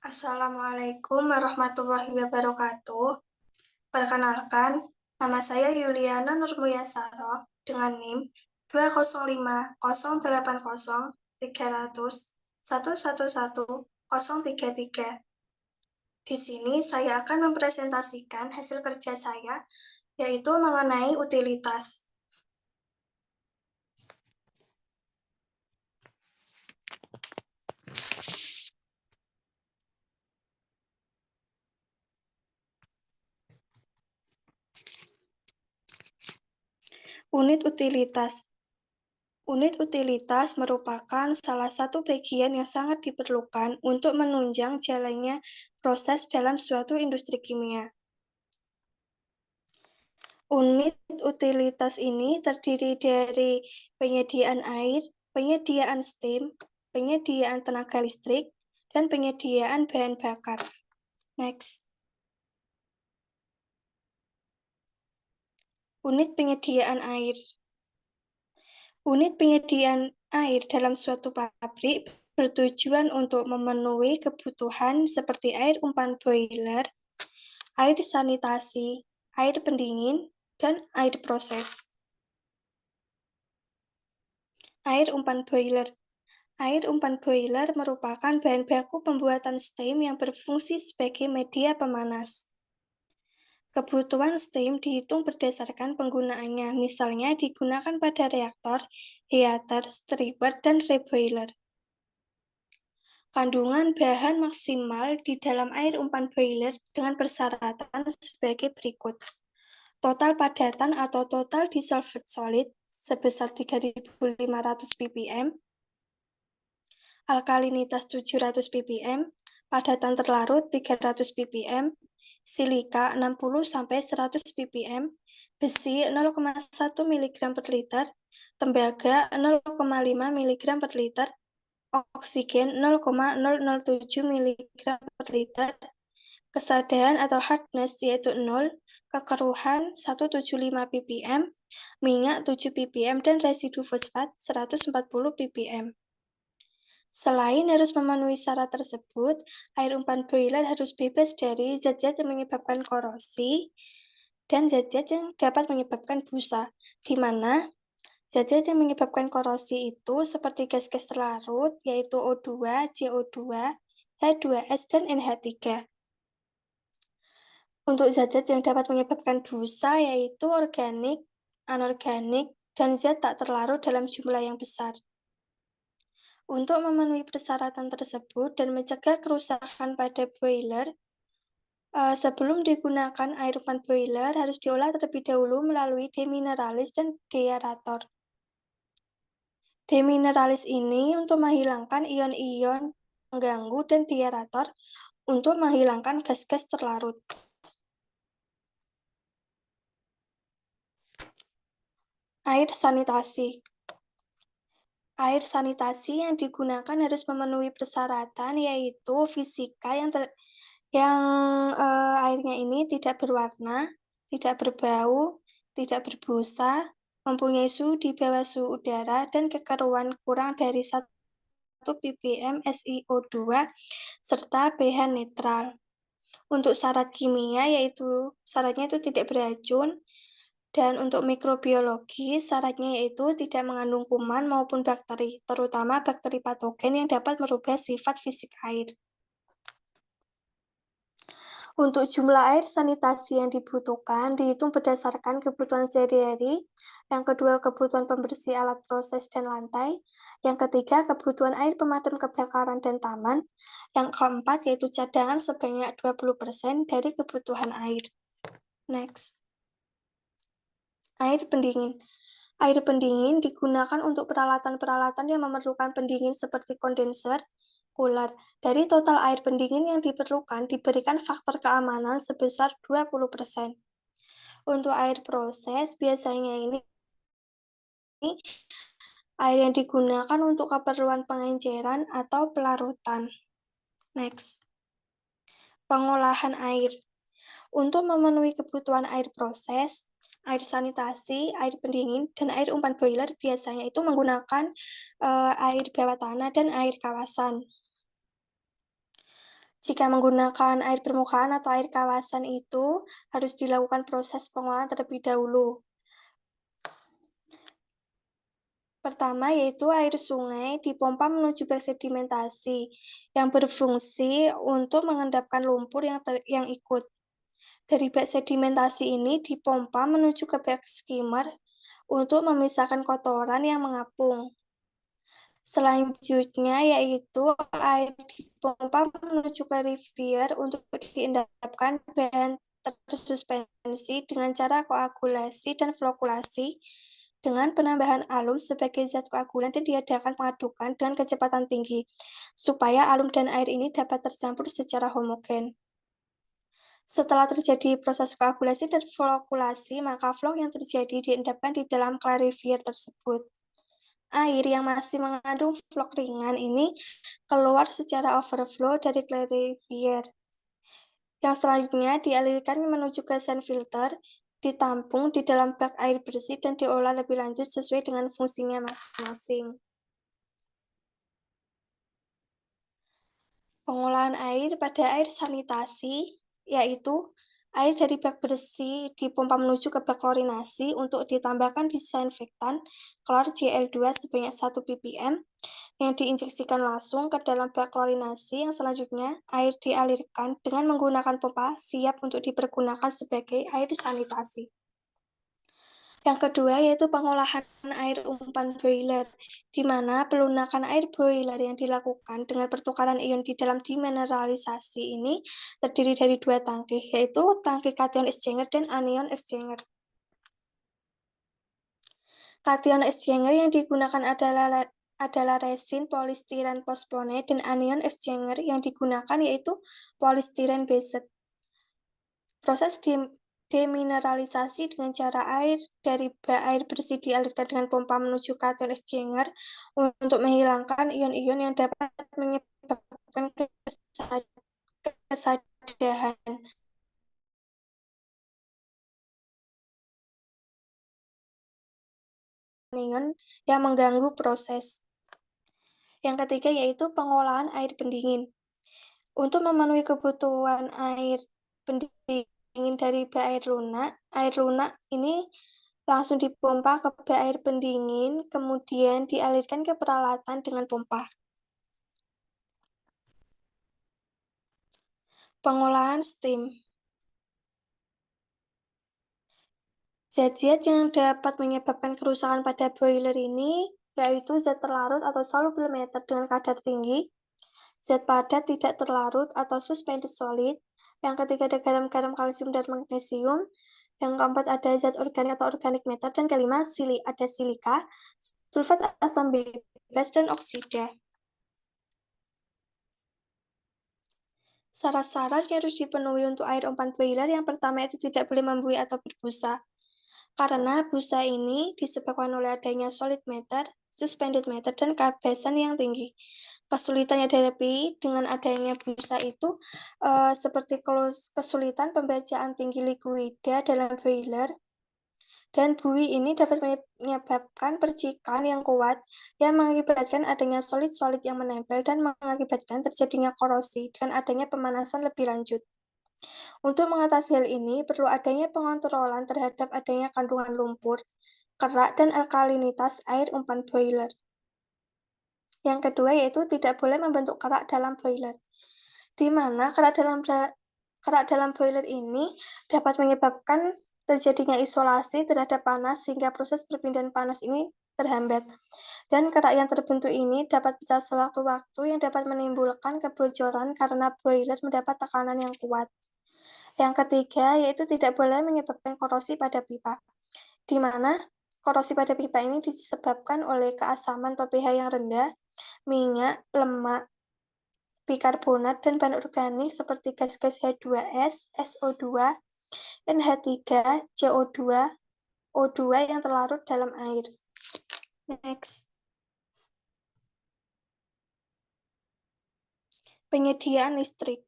Assalamualaikum warahmatullahi wabarakatuh. Perkenalkan, nama saya Yuliana Nurmuyasaro dengan NIM 205080300111033. Di sini saya akan mempresentasikan hasil kerja saya, yaitu mengenai utilitas. Unit utilitas. Unit utilitas merupakan salah satu bagian yang sangat diperlukan untuk menunjang jalannya proses dalam suatu industri kimia. Unit utilitas ini terdiri dari penyediaan air, penyediaan steam, penyediaan tenaga listrik, dan penyediaan bahan bakar. Next. Unit penyediaan air. Unit penyediaan air dalam suatu pabrik bertujuan untuk memenuhi kebutuhan seperti air umpan boiler, air sanitasi, air pendingin, dan air proses. Air umpan boiler. Air umpan boiler merupakan bahan baku pembuatan steam yang berfungsi sebagai media pemanas. Kebutuhan steam dihitung berdasarkan penggunaannya, misalnya digunakan pada reaktor, heater, stripper, dan reboiler. Kandungan bahan maksimal di dalam air umpan boiler dengan persyaratan sebagai berikut. Total padatan atau total dissolved solid sebesar 3.500 ppm, alkalinitas 700 ppm, padatan terlarut 300 ppm, silika 60-100 ppm, besi 0,1 mg per liter, tembaga 0,5 mg per liter, oksigen 0,007 mg per liter, kesadaran atau hardness yaitu 0, kekeruhan 175 ppm, minyak 7 ppm, dan residu fosfat 140 ppm. Selain harus memenuhi syarat tersebut, air umpan boiler harus bebas dari zat-zat yang menyebabkan korosi dan zat-zat yang dapat menyebabkan busa, di mana zat-zat yang menyebabkan korosi itu seperti gas-gas terlarut, yaitu O2, CO2, H2S, dan NH3. Untuk zat-zat yang dapat menyebabkan busa yaitu organik, anorganik, dan zat tak terlarut dalam jumlah yang besar. Untuk memenuhi persyaratan tersebut dan mencegah kerusakan pada boiler, sebelum digunakan air umpan boiler harus diolah terlebih dahulu melalui demineralis dan deaerator. Demineralis ini untuk menghilangkan ion-ion pengganggu dan deaerator untuk menghilangkan gas-gas terlarut. Air sanitasi. Air sanitasi yang digunakan harus memenuhi persyaratan yaitu fisika yang airnya ini tidak berwarna, tidak berbau, tidak berbusa, mempunyai suhu di bawah suhu udara, dan kekeruhan kurang dari 1 ppm SiO2, serta pH netral. Untuk syarat kimia yaitu syaratnya itu tidak beracun, dan untuk mikrobiologi syaratnya yaitu tidak mengandung kuman maupun bakteri, terutama bakteri patogen yang dapat merubah sifat fisik air. Untuk jumlah air sanitasi yang dibutuhkan dihitung berdasarkan kebutuhan sehari-hari, yang kedua kebutuhan pembersih alat proses dan lantai, yang ketiga kebutuhan air pemadam kebakaran dan taman, yang keempat yaitu cadangan sebanyak 20% dari kebutuhan air. Next. Air pendingin. Air pendingin digunakan untuk peralatan-peralatan yang memerlukan pendingin seperti kondenser, cooler. Dari total air pendingin yang diperlukan diberikan faktor keamanan sebesar 20%. Untuk air proses biasanya ini air yang digunakan untuk keperluan pengenceran atau pelarutan. Next. Pengolahan air. Untuk memenuhi kebutuhan air proses, air sanitasi, air pendingin, dan air umpan boiler biasanya itu menggunakan air bawah tanah dan air kawasan. Jika menggunakan air permukaan atau air kawasan itu harus dilakukan proses pengolahan terlebih dahulu. Pertama yaitu air sungai dipompa menuju bak sedimentasi yang berfungsi untuk mengendapkan lumpur yang ikut. Dari bak sedimentasi ini dipompa menuju ke bak skimmer untuk memisahkan kotoran yang mengapung. Selanjutnya yaitu air dipompa menuju ke rivier untuk diendapkan bahan tersuspensi dengan cara koagulasi dan flokulasi dengan penambahan alum sebagai zat koagulan dan diadakan pengadukan dengan kecepatan tinggi supaya alum dan air ini dapat tercampur secara homogen. Setelah terjadi proses koagulasi dan flokulasi, maka flok yang terjadi diendapkan di dalam clarifier tersebut. Air yang masih mengandung flok ringan ini keluar secara overflow dari clarifier. Yang selanjutnya dialirkan menuju ke sand filter, ditampung di dalam bak air bersih dan diolah lebih lanjut sesuai dengan fungsinya masing-masing. Pengolahan air pada air sanitasi, yaitu air dari bak bersih dipompa menuju ke bak klorinasi untuk ditambahkan disinfektan klor Cl2 sebanyak 1 ppm yang diinjeksikan langsung ke dalam bak klorinasi. Yang selanjutnya, air dialirkan dengan menggunakan pompa siap untuk dipergunakan sebagai air sanitasi. Yang kedua yaitu pengolahan air umpan boiler, di mana pelunakan air boiler yang dilakukan dengan pertukaran ion di dalam demineralisasi ini terdiri dari dua tangki, yaitu tangki kation exchanger dan anion exchanger. Kation exchanger yang digunakan adalah resin polistiren phosphonate dan anion exchanger yang digunakan yaitu polistiren based. Proses demineralisasi dengan cara air dari bak air bersih dialirkan dengan pompa menuju kation exchanger untuk menghilangkan ion-ion yang dapat menyebabkan kesadahan. Ion yang mengganggu proses. Yang ketiga yaitu pengolahan air pendingin. Untuk memenuhi kebutuhan air pendingin dari bak air lunak ini langsung dipompa ke bak air pendingin, kemudian dialirkan ke peralatan dengan pompa. Pengolahan steam. Zat-zat yang dapat menyebabkan kerusakan pada boiler ini yaitu zat terlarut atau soluble matter dengan kadar tinggi, zat padat tidak terlarut atau suspended solid, yang ketiga ada garam-garam kalsium dan magnesium, yang keempat ada zat organik atau organic matter, dan kelima ada silika, sulfat asam bebas, dan oksida. Syarat-syarat yang harus dipenuhi untuk air umpan boiler yang pertama itu tidak boleh membuih atau berbusa. Karena busa ini disebabkan oleh adanya solid matter, suspended matter, dan keabasan yang tinggi. Kesulitannya dihadapi dengan adanya busa itu seperti kesulitan pembacaan tinggi likuida dalam boiler, dan buih ini dapat menyebabkan percikan yang kuat yang mengakibatkan adanya solid-solid yang menempel dan mengakibatkan terjadinya korosi dengan adanya pemanasan lebih lanjut. Untuk mengatasi hal ini, perlu adanya pengontrolan terhadap adanya kandungan lumpur, kerak, dan alkalinitas air umpan boiler. Yang kedua yaitu tidak boleh membentuk kerak dalam boiler, di mana kerak dalam boiler ini dapat menyebabkan terjadinya isolasi terhadap panas sehingga proses perpindahan panas ini terhambat. Dan kerak yang terbentuk ini dapat pecah sewaktu-waktu yang dapat menimbulkan kebocoran karena boiler mendapat tekanan yang kuat. Yang ketiga yaitu tidak boleh menyebabkan korosi pada pipa, di mana korosi pada pipa ini disebabkan oleh keasaman atau pH yang rendah, minyak, lemak, bikarbonat, dan bahan organik seperti gas-gas H2S, SO2, NH3, CO2, O2 yang terlarut dalam air. Next. Penyediaan listrik.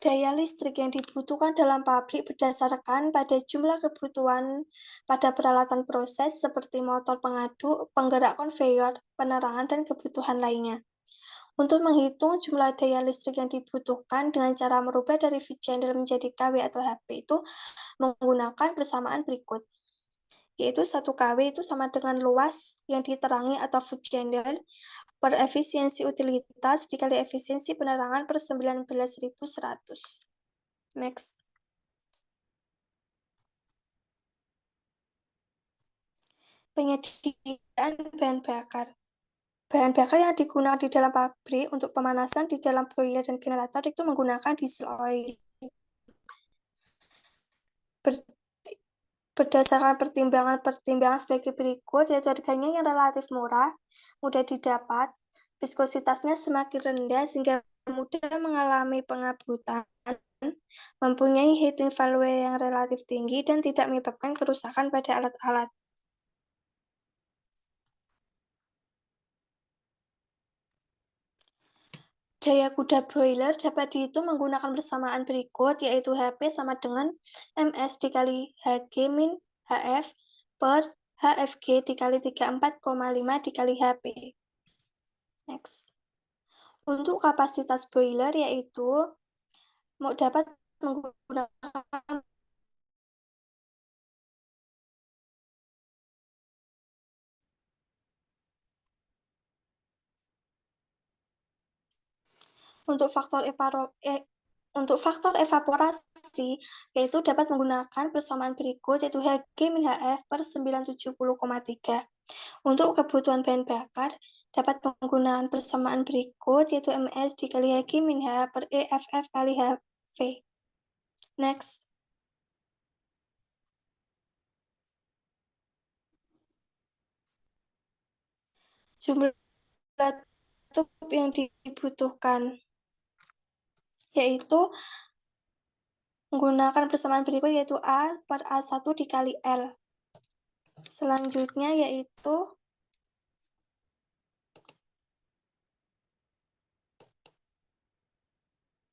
Daya listrik yang dibutuhkan dalam pabrik berdasarkan pada jumlah kebutuhan pada peralatan proses seperti motor pengaduk, penggerak konveyor, penerangan, dan kebutuhan lainnya. Untuk menghitung jumlah daya listrik yang dibutuhkan dengan cara merubah dari V channel menjadi KW atau HP itu menggunakan persamaan berikut, yaitu 1 kW itu sama dengan luas yang diterangi atau V channel per efisiensi utilitas dikali efisiensi penerangan per 19.100. Next. Penyediaan bahan bakar. Bahan bakar yang digunakan di dalam pabrik untuk pemanasan di dalam boiler dan generator itu menggunakan diesel oil. Berdasarkan pertimbangan sebagai berikut, yaitu harganya yang relatif murah, mudah didapat, viskositasnya semakin rendah sehingga mudah mengalami pengabrutan, mempunyai heating value yang relatif tinggi, dan tidak menyebabkan kerusakan pada alat-alat. Daya kuda boiler dapat dihitung menggunakan persamaan berikut, yaitu HP sama dengan MS dikali HG min HF per HFG dikali 34,5 dikali HP. Next. Untuk kapasitas boiler yaitu dapat menggunakan untuk faktor evaporasi yaitu dapat menggunakan persamaan berikut, yaitu Hg min Hf per 970,3. Untuk kebutuhan bahan bakar dapat menggunakan persamaan berikut, yaitu Ms dikali Hg min H per EFF kali Hv. Next. Jumlah tub yang dibutuhkan yaitu menggunakan persamaan berikut, yaitu A per A1 dikali L. Selanjutnya yaitu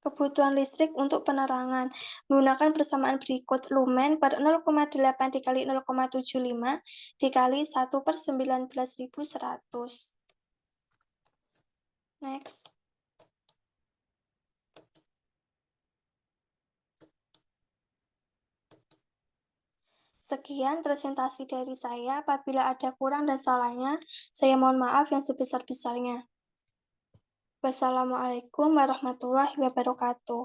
kebutuhan listrik untuk penerangan menggunakan persamaan berikut, lumen per 0,8 dikali 0,75 dikali 1 per 19.100. Next. Sekian presentasi dari saya. Apabila ada kurang dan salahnya, saya mohon maaf yang sebesar-besarnya. Wassalamualaikum warahmatullahi wabarakatuh.